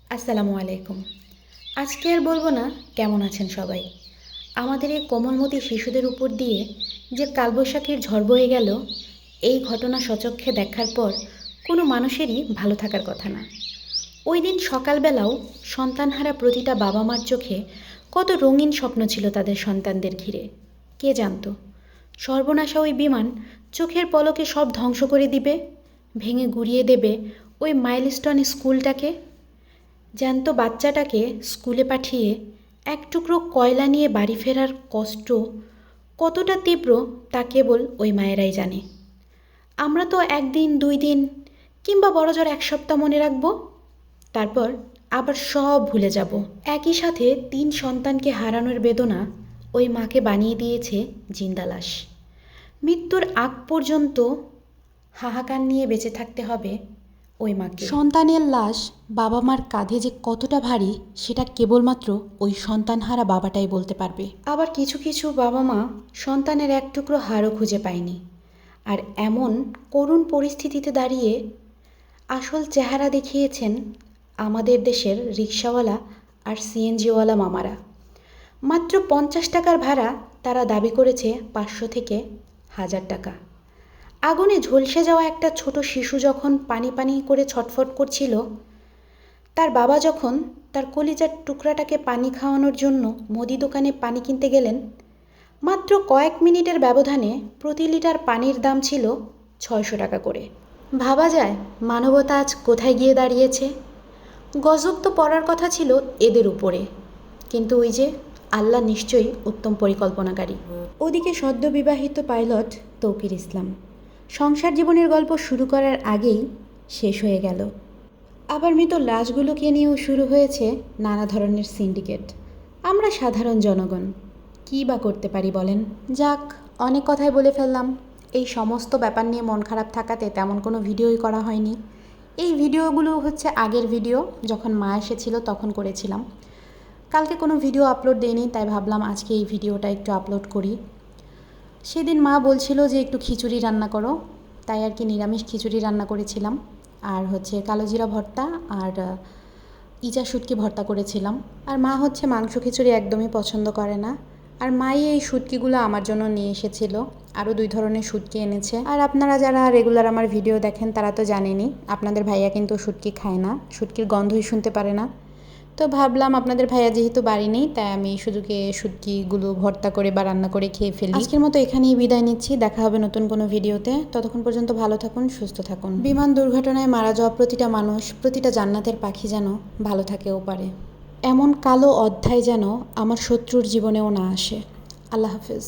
আসসালামু আলাইকুম। আজকে আর বলবো না কেমন আছেন সবাই। আমাদের এই কোমলমতি শিশুদের উপর দিয়ে যে কালবৈশাখীর ঝড় বয়ে গেল, এই ঘটনা সচক্ষে দেখার পর কোনো মানুষেরই ভালো থাকার কথা না। ওই দিন সকালবেলাও সন্তানহারা প্রতিটা বাবা মার চোখে কত রঙিন স্বপ্ন ছিল তাদের সন্তানদের ঘিরে। কে জানতো সর্বনাশা ওই বিমান চোখের পলকে সব ধ্বংস করে দিবে, ভেঙে গুঁড়িয়ে দেবে ওই মাইলস্টোন স্কুলটাকে। জ্যান্ত বাচ্চাটাকে স্কুলে পাঠিয়ে এক টুকরো কয়লা নিয়ে বাড়ি ফেরার কষ্ট কতটা তীব্র তা কেবল ওই মায়েরাই জানে। আমরা তো একদিন 2 দিন কিংবা বড়জোর 1 সপ্তাহ মনে রাখব, তারপর আবার সব ভুলে যাব। একই সাথে 3 সন্তানকে হারানোর বেদনা ওই মাকে বানিয়ে দিয়েছে জিন্দা লাশ। মৃত্যুর আগ পর্যন্ত হাহাকার নিয়ে বেঁচে থাকতে হবে ওই মাকে। সন্তানের লাশ বাবা মার কাঁধে যে কতটা ভারী সেটা কেবলমাত্র ওই সন্তানহারা বাবাটাই বলতে পারবে। আবার কিছু কিছু বাবা মা সন্তানের এক টুকরো হাড়ও খুঁজে পায়নি, আর এমন করুণ পরিস্থিতিতে দাঁড়িয়ে আসল চেহারা দেখিয়েছেন আমাদের দেশের রিকশাওয়ালা আর সিএনজিওয়ালা মামারা। মাত্র 50 টাকার ভাড়া তারা দাবি করেছে 500 থেকে 1000 টাকা। আগুনে ঝলসে যাওয়া একটা ছোট শিশু যখন পানি পানি করে ছটফট করছিল, তার বাবা যখন তার কলিজার টুকরাটাকে পানি খাওয়ানোর জন্য মুদি দোকানে পানি কিনতে গেলেন, মাত্র কয়েক মিনিটের ব্যবধানে প্রতি লিটার পানির দাম ছিল 600 টাকা করে। ভাবা যায় মানবতা আজ কোথায় গিয়ে দাঁড়িয়েছে। গজব তো পড়ার কথা ছিল এদের উপরে, কিন্তু ওই যে আল্লাহ নিশ্চয়ই উত্তম পরিকল্পনাকারী। ওদিকে সদ্য বিবাহিত পাইলট তৌকির ইসলাম সংসার জীবনের গল্প শুরু করার আগেই শেষ হয়ে গেল। আবার মৃত লাশগুলোকে নিয়েও শুরু হয়েছে নানা ধরনের সিন্ডিকেট। আমরা সাধারণ জনগণ কী বা করতে পারি বলেন? যাক, অনেক কথাই বলে ফেললাম। এই সমস্ত ব্যাপার নিয়ে মন খারাপ থাকাতে তেমন কোনো ভিডিওই করা হয়নি। এই ভিডিওগুলো হচ্ছে আগের ভিডিও, যখন মা এসেছিল তখন করেছিলাম। কালকে কোনো ভিডিও আপলোড দেইনি, তাই ভাবলাম আজকে এই ভিডিওটা একটু আপলোড করি। সেদিন মা বলছিল যে একটু খিচুড়ি রান্না করো, তাই আর কি নিরামিষ খিচুড়ি রান্না করেছিলাম। আর হচ্ছে কালো জিরা ভর্তা আর ইচা শুটকি ভর্তা করেছিলাম। আর মা হচ্ছে মাংস খিচুড়ি একদমই পছন্দ করে না, আর মাই এই শুটকিগুলো আমার জন্য নিয়ে এসেছিল। আরও 2 ধরনের শুটকি এনেছে। আর আপনারা যারা রেগুলার আমার ভিডিও দেখেন তারা তো জানেনই, আপনাদের ভাইয়া কিন্তু শুটকি খায় না, শুটকির গন্ধই শুনতে পারে না। তো ভাবলাম আপনাদের ভাইয়া যেহেতু বাড়ি নেই, তাই আমি শুধুকে শুটকিগুলো ভর্তা করে বা রান্না করে খেয়ে ফেলি। আজকের মতো এখানেই বিদায় নিচ্ছি, দেখা হবে নতুন কোনো ভিডিওতে। ততক্ষণ পর্যন্ত ভালো থাকুন, সুস্থ থাকুন। বিমান দুর্ঘটনায় মারা যাওয়া প্রতিটা মানুষ, প্রতিটা জান্নাতের পাখি যেন ভালো থাকেও পারে, এমন কালো অধ্যায় যেন আমার শত্রুর জীবনেও না আসে। আল্লাহ হাফেজ।